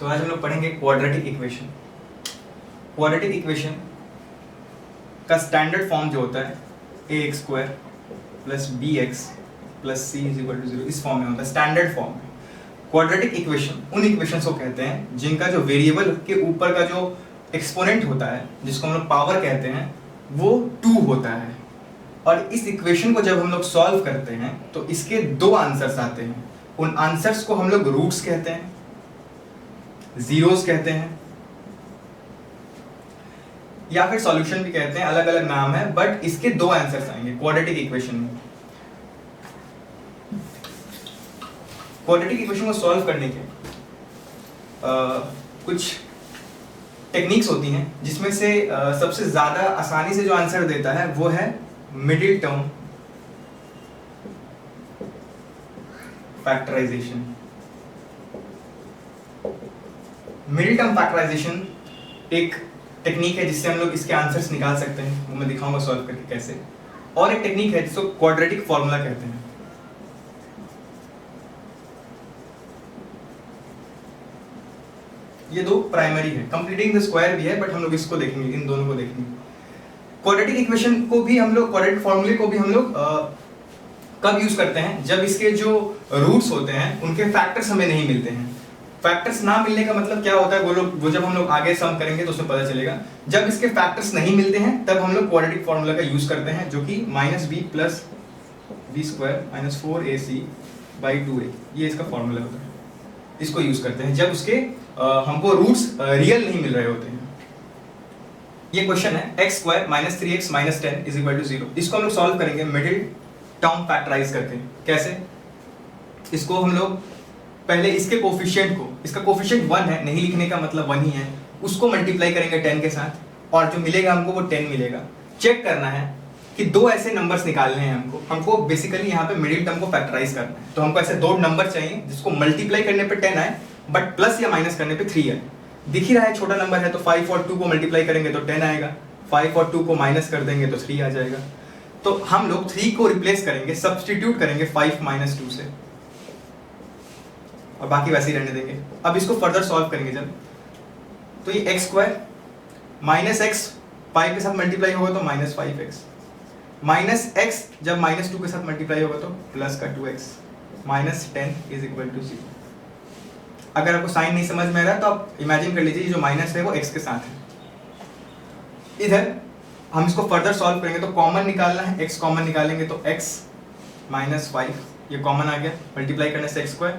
तो आज हम लोग पढ़ेंगे क्वाड्रेटिक इक्वेशन। क्वाड्रेटिक इक्वेशन का स्टैंडर्ड फॉर्म जो होता है ax² plus bx plus c is equal to 0, इस फॉर्म में होता है, स्टैंडर्ड फॉर्म में। क्वाड्रेटिक इक्वेशन उन इक्वेशंस को कहते हैं जिनका जो वेरिएबल के ऊपर का जो एक्सपोनेंट होता है, जिसको हम लोग पावर कहते हैं, वो 2 होता है। और इस इक्वेशन को जब हम लोग सॉल्व करते हैं तो इसके दो आंसर्स आते हैं। उन आंसर्स को हम लोग रूट्स कहते हैं, जीरोस कहते हैं, या फिर सॉल्यूशन भी कहते हैं, अलग अलग नाम है, बट इसके दो आंसर्स आएंगे क्वाड्रेटिक इक्वेशन में। क्वाड्रेटिक इक्वेशन को सॉल्व करने के कुछ टेक्निक्स होती हैं, जिसमें से सबसे ज्यादा आसानी से जो आंसर देता है वो है middle term factorization. Middle term factorization एक टेक्निक है जिससे हम लोग इसके आंसर्स निकाल सकते हैं, वो मैं दिखाऊंगा सॉल्व करके कैसे। और एक टेक्निक है जिसको क्वाड्रेटिक फॉर्मूला कहते हैं। ये दो प्राइमरी है, कंप्लीटिंग द स्क्वायर भी है, बट हम लोग इसको देखेंगे, इन दोनों को देखेंगे। क्वाड्रेटिक इक्वेशन को भी हम लोग, क्वाड्रेटिक फॉर्मूले को भी हम लोग कब यूज करते हैं? जब इसके जो रूट्स होते हैं उनके फैक्टर्स हमें नहीं मिलते हैं। फैक्टर्स ना मिलने का मतलब क्या होता है, वो जब हम लोग आगे सम करेंगे तो उसमें पता चलेगा। जब इसके फैक्टर्स नहीं मिलते हैं तब हम लोग क्वाड्रेटिक फॉर्मूला का यूज करते हैं, जो कि -b प्लस b² - 4ac/2a, ये इसका फॉर्मूला होता है। इसको यूज करते हैं जब उसके हमको रूट्स रियल नहीं मिल रहे होते हैं। ये क्वेश्चन है x² - 3x - 10 = 0। इसको हम लोग सॉल्व करेंगे मिडिल टर्म फैक्टराइज करके। कैसे? इसको हम लोग पहले इसके कोफिशिएंट को, इसका कोफिशिएंट 1 है, नहीं लिखने का मतलब 1 ही है, उसको मल्टीप्लाई करेंगे 10 के साथ, और जो मिलेगा हमको वो 10 मिलेगा। चेक करना है कि दो ऐसे नंबर्स निकालने हैं हमको बेसिकली यहाँ पे मिडिल टर्म को फैक्टराइज करना है। तो हमको ऐसे दो नंबर चाहिए जिसको मल्टीप्लाई करने पे 10 आए, बट प्लस या माइनस करने पे 3 आए। दिख ही रहा है छोटा नंबर है, तो 5 और 2 को मल्टीप्लाई करेंगे तो 10 आएगा, 5 और 2 को माइनस कर देंगे तो 3 आ जाएगा। तो हम लोग 3 को रिप्लेस करेंगे, सब्सटीट्यूट करेंगे 5 - 2 से, और बाकी वैसे ही रहने देंगे। अब इसको फर्दर सॉल्व करेंगे जब, तो ये x² -x 5 के साथ मल्टीप्लाई होगा तो -5x, -x जब -2 के साथ मल्टीप्लाई होगा तो प्लस का 2x, -10 = 0। अगर आपको साइन नहीं समझ में आ रहा तो आप इमेजिन कर लीजिए जो माइनस है वो x के साथ है। इधर हम इसको फर्दर सॉल्व करेंगे तो कॉमन निकालना है, x कॉमन निकालेंगे तो x -5 ये कॉमन आ गया, मल्टीप्लाई करने से x²,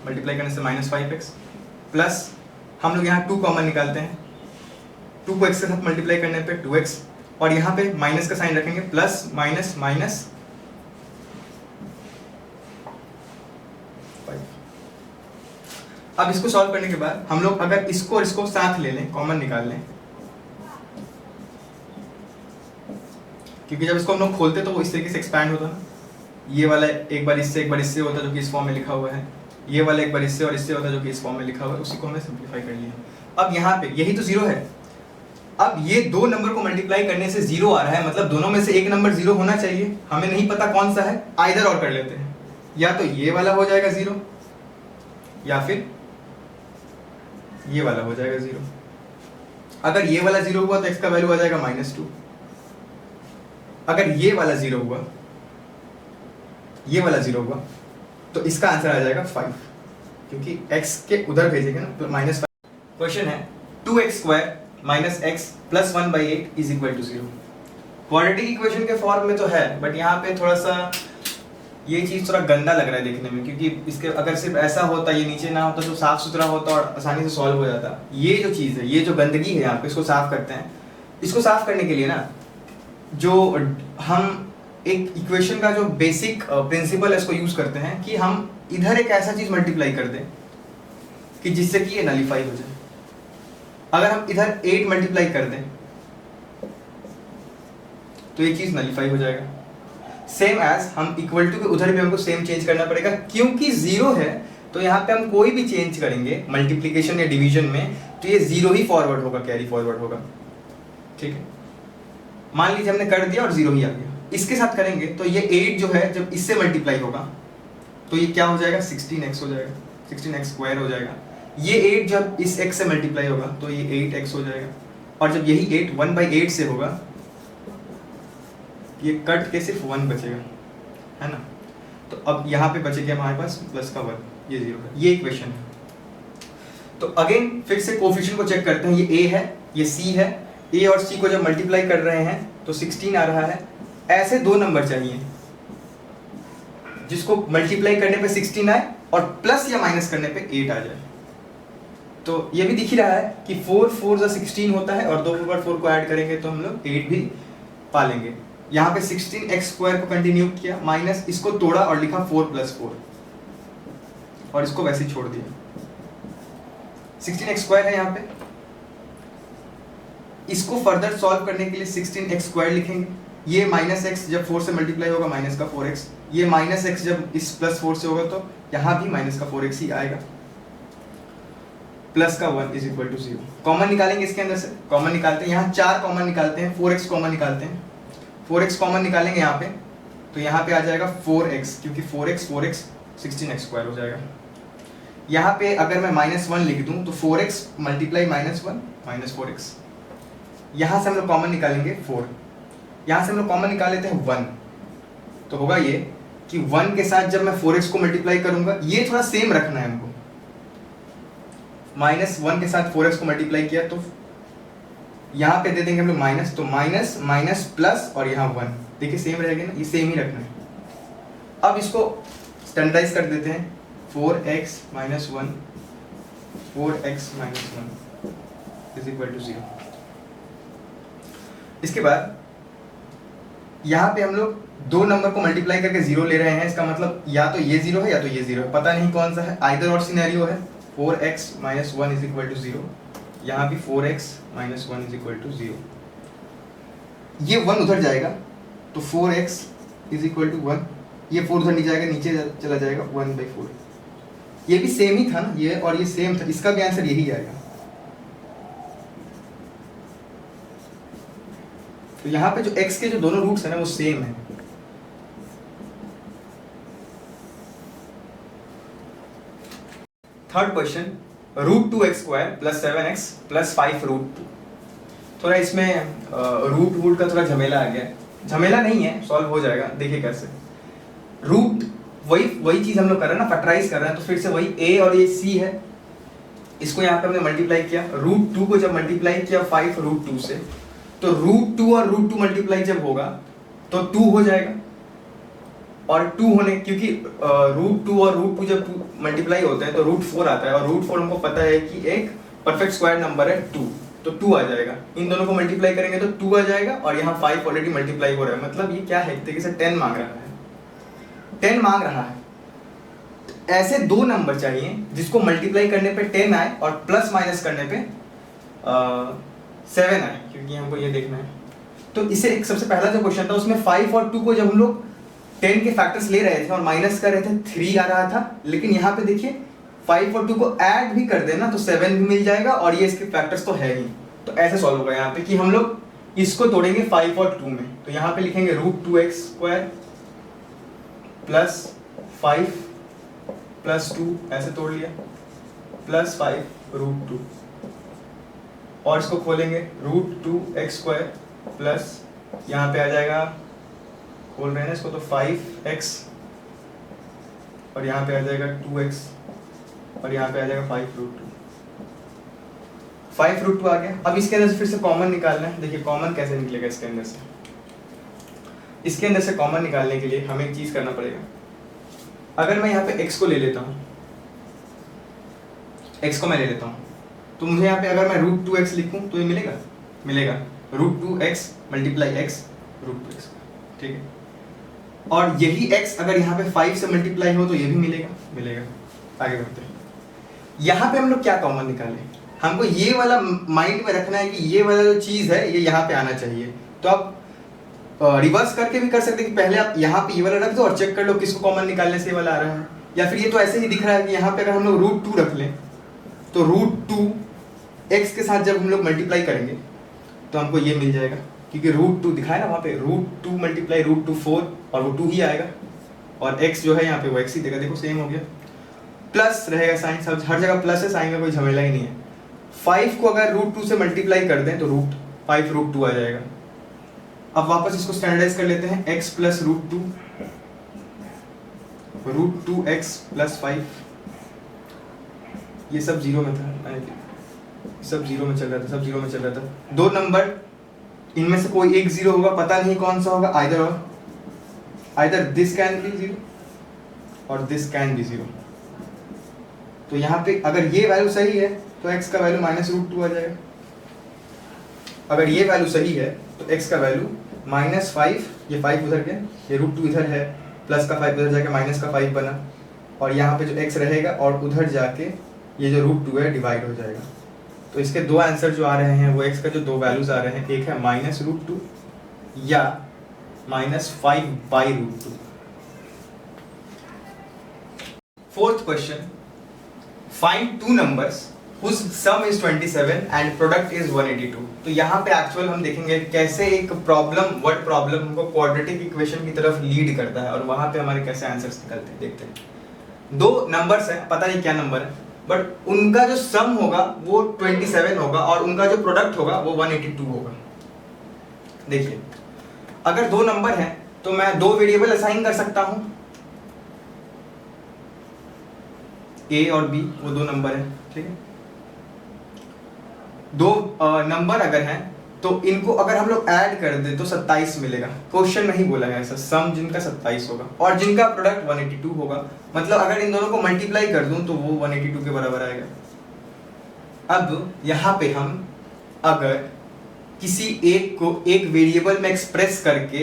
मल्टीप्लाई करने से -5x, प्लस हम लोग यहाँ 2 कॉमन निकालते हैं, 2 को x के साथ मल्टीप्लाई करने पे 2x, और यहाँ पे माइनस का साइन रखेंगे, प्लस माइनस माइनस 5। अब इसको सॉल्व करने के बाद हम लोग अगर इसको और इसको साथ ले लें, कॉमन निकाल लें, क्योंकि जब इसको हम लोग खोलते तो वो इस तरीके से एक्सपैंड होता ना, ये वाला एक बार इससे होता जो कि इस फॉर्म में लिखा हुआ है, ये वाला एक बार इससे और इससे होता जो कि इस फॉर्म में लिखा हुआ है, उसी को हमने सिंपलीफाई कर लिया। अब यहाँ पे यही तो 0 है, अब ये दो नंबर को मल्टीप्लाई करने से 0 आ रहा है, मतलब दोनों में से एक नंबर 0 होना चाहिए। हमें नहीं पता कौन सा है, आइदर और कर लेते हैं, या तो ये वाला हो जाएगा 0 या फिर ये वाला हो जाएगा 0। अगर ये वाला 0 हुआ तो x का वैल्यू आ जाएगा -2, अगर ये वाला 0 हुआ, ये वाला 0 हुआ, तो इसका आंसर आ जाएगा 5, क्योंकि x के उधर भेजेंगे ना, -5। क्वेश्चन है 2x² - x + 1/8 = 0। क्वाड्रेटिक इक्वेशन के फॉर्म में तो है, बट यहाँ पे थोड़ा सा ये चीज थोड़ा गंदा लग रहा है देखने में, क्योंकि इसके अगर सिर्फ ऐसा होता, ये नीचे ना होता तो साफ सुथरा होता और आसानी से सॉल्व हो जाता। ये जो चीज है, ये जो गंदगी है यहाँ पे, इसको साफ करते हैं। इसको साफ करने के लिए ना, जो हम एक इक्वेशन का जो बेसिक प्रिंसिपल है इसको यूज करते हैं कि हम इधर एक ऐसा चीज मल्टीप्लाई कर दें कि जिससे कि ये नलीफाई हो जाए। अगर हम इधर 8 मल्टीप्लाई कर दें तो ये चीज नलीफाई हो जाएगा। सेम एज हम इक्वल टू के उधर भी हमको सेम चेंज करना पड़ेगा, क्योंकि 0 है तो यहाँ पे हम कोई भी चेंज करेंगे मल्टीप्लिकेशन या डिवीजन में तो ये 0 ही फॉरवर्ड होगा, कैरी फॉरवर्ड होगा। ठीक है, मान लीजिए हमने कर दिया और 0 ही आ गया। इसके साथ करेंगे तो ये 8 जो है जब इससे मल्टीप्लाई होगा तो ये क्या हो जाएगा, 16x हो जाएगा, 16x² हो जाएगा। ये 8 जब इस x से मल्टीप्लाई होगा तो ये 8x हो जाएगा, और जब यही 8 1/8 से होगा, ये कट के सिर्फ 1 बचेगा, है ना। तो अब यहाँ पे बचेगा हमारे पास प्लस का 1, ये 0 है। ये इक्वेशन है। तो अगेन फिर से कोफिशिएंट को चेक करते हैं, ये a है, ये c है। a और c को जब मल्टीप्लाई कर रहे हैं तो 16 आ रहा है। ऐसे दो नंबर चाहिए जिसको मल्टीप्लाई करने पे 16 आए और प्लस या माइनस करने पे 8 आ जाए। तो ये भी दिख ही रहा है कि 4 4 16 होता है, और 2 के बाद 4 को ऐड करेंगे तो हम लोग 8 भी पा लेंगे। यहाँ पे 16x² को कंटिन्यू किया, माइनस इसको तोड़ा और लिखा 4 + 4, और इसको वैसे ही छोड़ दिया। 16x² है यहाँ पे, इसको फर्दर सॉल्व करने के लिए 16x² लिखेंगे। ये -x जब 4 से मल्टीप्लाई होगा माइनस का 4x, ये -x जब इस +4 से होगा तो यहाँ भी माइनस का 4x ही आएगा। प्लस का 1 = 0। कॉमन निकालेंगे इसके अंदर से, कॉमन निकालते हैं। यहाँ 4 कॉमन निकालते हैं, 4x कॉमन निकालते हैं। 4x कॉमन निकालेंगे यहाँ पे, तो यहाँ पे आ जाएगा 4x, क्योंकि 4x 16x² हो जाएगा। यहाँ पे अगर मैं -1 लिख दूं तो 4x × -1 -4x। यहाँ से हम लोग कॉमन निकालेंगे 4, यहाँ से हम लोग कॉमन निकाल लेते हैं 1, तो होगा ये कि 1 के साथ जब मैं 4x को मल्टीप्लाई करूंगा, ये थोड़ा सेम रखना है हमको। -1 के साथ 4x को मल्टीप्लाई किया तो यहाँ पे दे देंगे हम लोग माइनस, तो माइनस माइनस प्लस और यहाँ 1, देखिए सेम रहेगा ना, ये सेम ही रखना है। अब इसको स्टैंडर्डाइज कर देते हैं, 4x - 1 4x - 1 = 0। इसके बाद यहाँ पे हम लोग दो नंबर को मल्टीप्लाई करके 0 ले रहे हैं, इसका मतलब या तो ये 0 है या तो ये 0 है, पता नहीं कौन सा है। आइदर और सिनेरियो है। 4x - 1 = 0, यहाँ भी 4x - 1 = 0। ये 1 उधर जाएगा तो 4x = 1, ये 4 उधर नहीं जाएगा, नीचे चला जाएगा 1/4। ये भी सेम ही था ना, ये और ये सेम था, इसका भी आंसर यही आएगा। तो यहाँ पे जो x के जो दोनों रूट्स है ना वो सेम है। Third question, √2x² + 7x + 5√2। थोड़ा इसमें रूट का थोड़ा झमेला आ गया, झमेला नहीं है, सॉल्व हो जाएगा, देखिए कैसे। रूट वही चीज हम लोग कर रहे हैं ना, फैक्टराइज कर रहे हैं, तो फिर से वही a और ये c है, इसको यहाँ पे हमने मल्टीप्लाई किया। √2 को जब मल्टीप्लाई किया 5√2 से, तो √2 और √2 मल्टीप्लाई जब होगा तो 2 हो जाएगा। और 2 होने, क्योंकि √2 और √2 जब मल्टीप्लाई होते हैं तो √4 आता है, और √4 हमको पता है कि एक परफेक्ट स्क्वायर नंबर है 2, तो 2 आ जाएगा। इन दोनों को मल्टीप्लाई करेंगे तो 2 आ जाएगा, और यहाँ 5 ऑलरेडी मल्टीप्लाई हो रहा है, मतलब ये क्या है, एक तरीके से 10 मांग रहा है, 10 मांग रहा है। ऐसे दो नंबर चाहिए जिसको मल्टीप्लाई करने पे 10 आए और प्लस माइनस करने पे 7 आए, क्योंकि हमको ये देखना है। तो इसे एक सबसे पहला जो क्वेश्चन था उसमें 5 और 2 को जब हम लोग 10 के फैक्टर्स ले रहे थे और माइनस कर रहे थे 3 आ रहा था, लेकिन यहाँ पे देखिए 5 और 2 को ऐड भी कर देना तो 7 भी मिल जाएगा, और ये इसके फैक्टर्स तो है ही। तो ऐसे सॉल्व होगा यहाँ पे कि हम लोग इसको तोड़ेंगे 5 और 2 में, तो यहाँ पे लिखेंगे √2x² + 5 + 2, ऐसे तोड़ लिया, +5 √2, और इसको खोलेंगे √2x² प्लस यहाँ पे आ जाएगा, खोल रहे हैं इसको तो 5x, और यहाँ पे आ जाएगा 2x, और यहाँ पे आ जाएगा 5√2। 5√2 आ गया। अब इसके अंदर से फिर से कॉमन निकालना है। देखिए कॉमन कैसे निकलेगा इसके अंदर से। इसके अंदर से कॉमन निकालने के लिए हमें एक चीज करना पड़ेगा। अगर मैं यहाँ पे x को ले लेता हूँ, x को मैं ले लेता हूँ, तो मुझे यहाँ पे अगर मैं √2x लिखूँ तो ये मिलेगा √2x × x √2x, ठीक है। और यही x अगर यहाँ पे 5 से मल्टीप्लाई हो तो ये भी मिलेगा। आगे बढ़ते हैं। यहाँ पे हम लोग क्या कॉमन निकालें, हमको ये वाला माइंड में रखना है कि ये वाला जो चीज है ये यहाँ पे आना चाहिए। तो आप रिवर्स करके भी कर सकते हैं कि पहले आप यहाँ पे ये वाला रख दो और चेक कर लो किसको कॉमन निकालने से ये वाला आ रहा है, या फिर ये तो ऐसे ही दिख रहा है कि यहाँ पे अगर हम लोग √2 रख लें तो √2 x के साथ जब हम लोग मल्टीप्लाई करेंगे तो हमको ये मिल जाएगा, क्योंकि √2 दिखाया ना वहाँ पे, √2 × √2 4, और वो 2 ही आएगा, और x जो है यहाँ पे वो x ही देगा, देखो सेम हो गया। प्लस रहेगा साइन, सब हर जगह प्लस है, साइन में कोई झमेला ही नहीं है। 5 को अगर √2 से मल्टीप्लाई कर दें तो √5 आ जाएगा। अब वापस इसको स्टैंडर्डाइज कर लेते हैं, x प्लस √2x प्लस 5, ये सब जीरो में था, सब जीरो में चल रहा था, दो नंबर इनमें से कोई एक जीरो होगा, पता नहीं कौन सा होगा, either this can be zero और दिस कैन बी जीरो। तो यहाँ पे अगर ये वैल्यू सही है तो x का वैल्यू -√2 आ जाएगा, अगर ये वैल्यू सही है तो x का वैल्यू -5, ये 5 उधर गया, ये √2 इधर है, प्लस का 5 उधर जाके माइनस का 5 बना, और यहाँ पे जो x रहेगा और उधर जाके ये जो √2 है डिवाइड हो जाएगा। तो इसके दो आंसर जो आ रहे हैं वो x का जो दो वैल्यूज आ रहे हैं, एक है -√2 या -5/√2। Fourth question, find two numbers whose sum is 27 and product is 182। तो यहाँ पे एक्चुअल हम देखेंगे कैसे एक वर्ड प्रॉब्लम हमको क्वाड्रेटिक इक्वेशन की तरफ लीड करता है और वहां पे हमारे कैसे आंसर्स निकलते हैं। देखते हैं, दो नंबर्स हैं, पता नहीं क्या नंबर है, बट उनका जो सम होगा वो 27 होगा और उनका जो प्रोडक्ट होगा वो 182 होगा। देखिए, अगर दो नंबर हैं तो मैं दो वेरिएबल असाइन कर सकता हूं, a और b, वो दो नंबर हैं, ठीक है। दो नंबर अगर हैं तो इनको अगर हम लोग ऐड कर दे तो 27 मिलेगा। क्वेश्चन में ही बोला है ऐसा, सम जिनका 27 होगा और जिनका प्रोडक्ट 182 होगा। मतलब अगर इन दोनों को मल्टीप्लाई कर दूं तो वो 182 के बराबर आएगा। अब यहाँ पे हम अगर किसी एक को एक वेरिएबल में एक्सप्रेस करके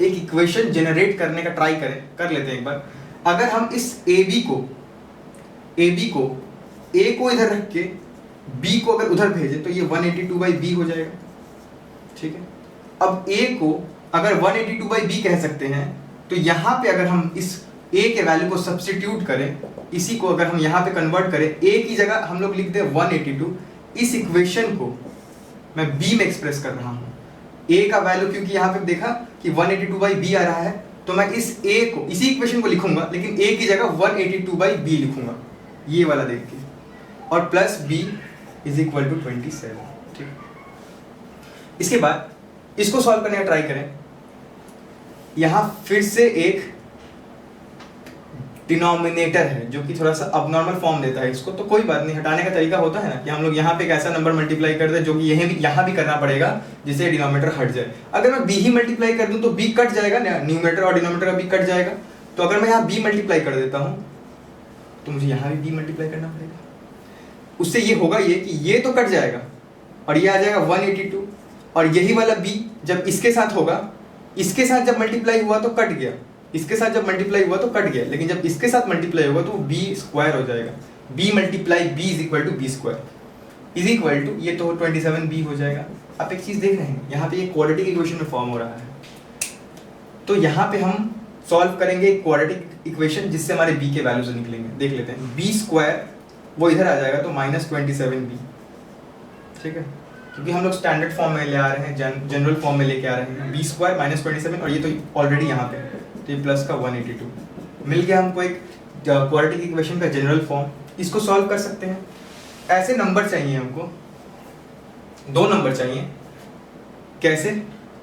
एक इक्वेशन जनरेट करने का ट्राई कर लेते हैं एक बार। अगर हम इस AB को A को इधर रख के B को अगर उधर भेजे तो ये 182/B हो जाएगा, ठीक है। अब A को अगर 182/B कह सकते हैं तो यहाँ पे अगर हम इस A के वैल्यू को सब्स्टिट्यूट करें, इसी को अगर हम यहाँ पे कन्वर्ट करें, A की जगह हम लोग लिख दें 182, इस इक्वेशन को मैं B में एक्सप्रेस कर रहा हूँ। A का वैल्यू क्योंकि यहाँ पे देखा कि 182/B आ रहा है तो मैं इस A को, इसी इक्वेशन को लिखूंगा लेकिन A की जगह 182/B लिखूंगा, ये वाला देख के, और plus B is equal to 27, ठीक। इसके बाद इसको सॉल्व करने का ट्राई करें। यहां फिर से एक डिनोमिनेटर है जो कि थोड़ा सा अबनॉर्मल फॉर्म देता है इसको, तो कोई बात नहीं, हटाने का तरीका होता है ना कि हम लोग यहाँ पे एक ऐसा नंबर मल्टीप्लाई कर दे जो कि यहाँ भी करना पड़ेगा जिससे डिनोमिनेटर हट जाए। अगर मैं b ही मल्टीप्लाई कर दूं तो b कट जाएगा ना, न्यूमरेटर और डिनोमिनेटर का b कट जाएगा। तो अगर मैं यहाँ b मल्टीप्लाई कर देता हूँ तो मुझे यहाँ भी b मल्टीप्लाई करना पड़ेगा। उससे ये होगा ये कि ये तो कट जाएगा और ये आ जाएगा 182, और यही वाला b जब इसके साथ होगा, इसके साथ जब मल्टीप्लाई हुआ तो कट गया, इसके साथ जब मल्टीप्लाई हुआ तो कट गया, लेकिन जब इसके साथ मल्टीप्लाई होगा तो b स्क्वायर हो जाएगा। b multiply b is equal to b square is equal to, ये तो 27b हो जाएगा। आप एक चीज देख रहे हैं, यहाँ पे ये क्वाड्रेटिक इक्वेशन में फॉर्म हो रहा है, तो यहाँ पे हम सॉल्व करेंगे क्वाड्रेटिक इक्वेशन जिससे हमारे b के वैल्यूज निकलेंगे। देख लेते हैं, b स्क्वायर वो इधर आ जाएगा तो -27b, ठीक है, क्योंकि हम लोग स्टैंडर्ड फॉर्म में ले आ रहे हैं, जनरल फॉर्म में लेके आ रहे हैं। b स्क्वायर -27 और ये तो ऑलरेडी यहाँ पे है तो ये प्लस का 182 मिल गया हमको एक क्वाड्रेटिक इक्वेशन का जनरल फॉर्म। इसको सॉल्व कर सकते हैं। ऐसे नंबर चाहिए हमको, दो नंबर चाहिए। कैसे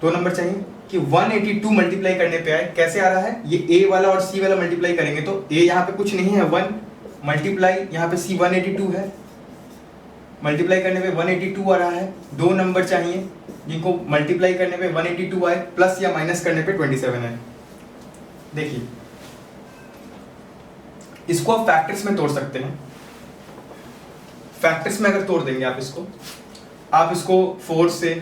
दो नंबर चाहिए कि 182 मल्टीप्लाई करने पे आए। कैसे आ रहा है, ये a वाला और c वाला मल्टीप्लाई करेंगे तो a यहाँ पे कुछ नहीं है 1, मल्टीप्लाई यहाँ पे c 182 है, मल्टीप्लाई करने पे 182 आ रहा है। दो नंबर चाहिए जिनको मल्टीप्लाई करने पे 182 आए, प्लस या माइनस करने पे 27 है। देखिए, इसको आप फैक्टर्स में तोड़ सकते हैं। फैक्टर्स में अगर तोड़ देंगे आप इसको 4 से,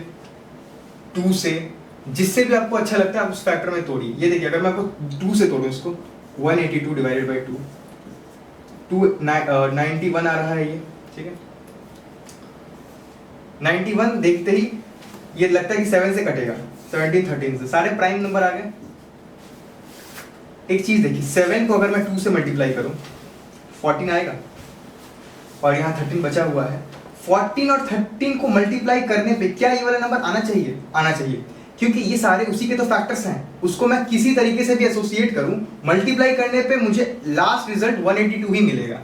2 से, जिससे भी आपको अच्छा लगता है आप उस फैक्टर में तोड़िए। ये देखिए, अगर मैं आपको 2 से तोड़ूं इसको, 182 डिवाइडेड बाई 2, 91 आ रहा है ये, ठीक है। 91 देखते ही ये लगता है कि 7 से कटेगा, 17, 13 से, सारे प्राइम नंबर आ गए। एक चीज देखिए, 7 को अगर मैं 2 से मल्टीप्लाई करूं 14 आएगा, और यहाँ 13 बचा हुआ है। 14 और 13 को मल्टीप्लाई करने पे क्या ये वाला नंबर आना चाहिए? आना चाहिए। क्योंकि ये सारे उसी के तो फैक्टर्स हैं, उसको मैं किसी तरीके से भी एसोसिएट करूं, मल्टीप्लाई करने पे मुझे लास्ट रिजल्ट 182 ही मिलेगा।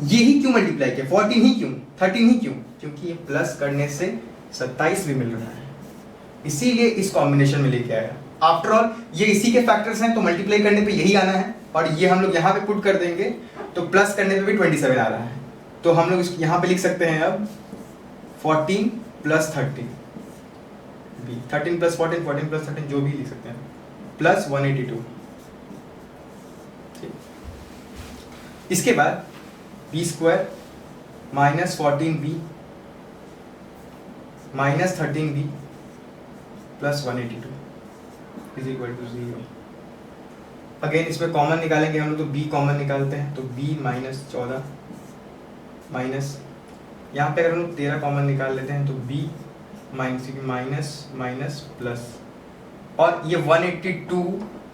ये ही क्यों मल्टीप्लाई किया, 14 ही क्यों, 13 ही क्यों, क्योंकि ये प्लस करने से 27 भी मिल रहा है, इसीलिए इस कॉम्बिनेशन में लेके आया। आफ्टर ऑल ये इसी के फैक्टर्स हैं, तो मल्टीप्लाई करने पे यही आना है, और ये हम लोग यहाँ पे पुट कर देंगे तो प्लस करने पे भी 27 आ रहा है। तो हम लोग यहाँ पे लिख सकते हैं अब 14 प्लस 13, 13 प्लस 14, 14 प्लस 13, जो भी लिख सकते हैं, प्लस 182। इसके बाद b square minus 14b minus 13b plus 182 is equal to 0। Again इसमें कॉमन निकालेंगे हम लोग, तो b कॉमन निकालते हैं, तो b माइनस 14 माइनस, यहाँ पे अगर हम लोग 13 कॉमन निकाल लेते हैं तो b माइनस माइनस प्लस, और ये 182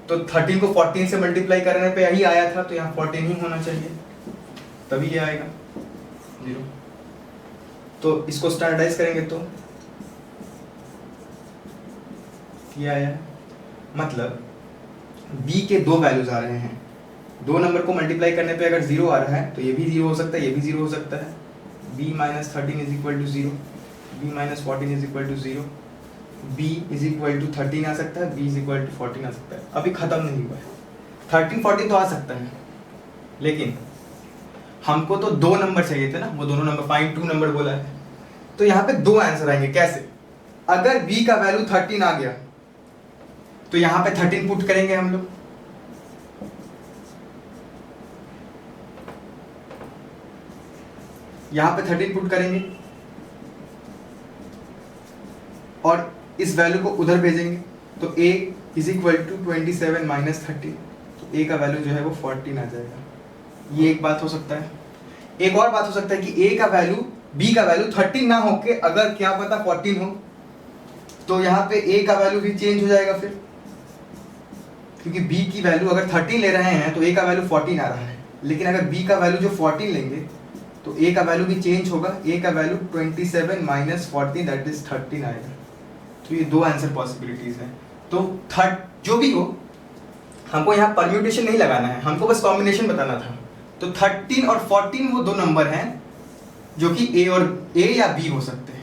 तो 13 को 14 से मल्टीप्लाई करने पे यही आया था, तो यहाँ 14 ही होना चाहिए, तभी ये आएगा 0। तो इसको स्टैंडर्डाइज करेंगे तो ये आया, मतलब b के दो वैल्यूज आ रहे हैं, दो नंबर को मल्टीप्लाई करने पे अगर 0 आ रहा है तो ये भी 0 हो सकता है, ये भी 0 हो सकता है। b minus 13 is equal to 0, b minus 14 is equal to 0, b is equal to 13 आ सकता है, b इज इक्वल टू 14 आ सकता है। अभी खत्म नहीं हुआ है, 13 14 तो आ सकता है, लेकिन हमको तो दो नंबर चाहिए थे ना, वो दोनों नंबर, फाइंड टू नंबर बोला है, तो यहाँ पे दो आंसर आएंगे। कैसे? अगर b का वैल्यू 13 आ गया तो यहाँ पे 13 पुट करेंगे हम लोग, यहाँ पे 13 पुट करेंगे और इस वैल्यू को उधर भेजेंगे, तो a is equal to 27 minus 13, तो a का वैल्यू जो है वो 14 आ जाएगा। ये एक बात हो सकता है। एक और बात हो सकता है कि a का वैल्यू b का वैल्यू 13 ना होके अगर क्या पता 14 हो, तो यहाँ पे a का वैल्यू भी चेंज हो जाएगा फिर, क्योंकि b की वैल्यू अगर 13 ले रहे हैं तो a का वैल्यू 14 आ रहा है, लेकिन अगर b का वैल्यू जो 14 लेंगे तो a का वैल्यू भी चेंज होगा, a का वैल्यू 27 माइनस 14 दैट इज 13 आएगा। तो ये दो आंसर पॉसिबिलिटीज हैं। तो जो भी हो, हमको यहाँ परम्यूटेशन नहीं लगाना है, हमको बस कॉम्बिनेशन बताना था। तो 13 और 14 वो दो नंबर हैं जो कि a या b हो सकते हैं।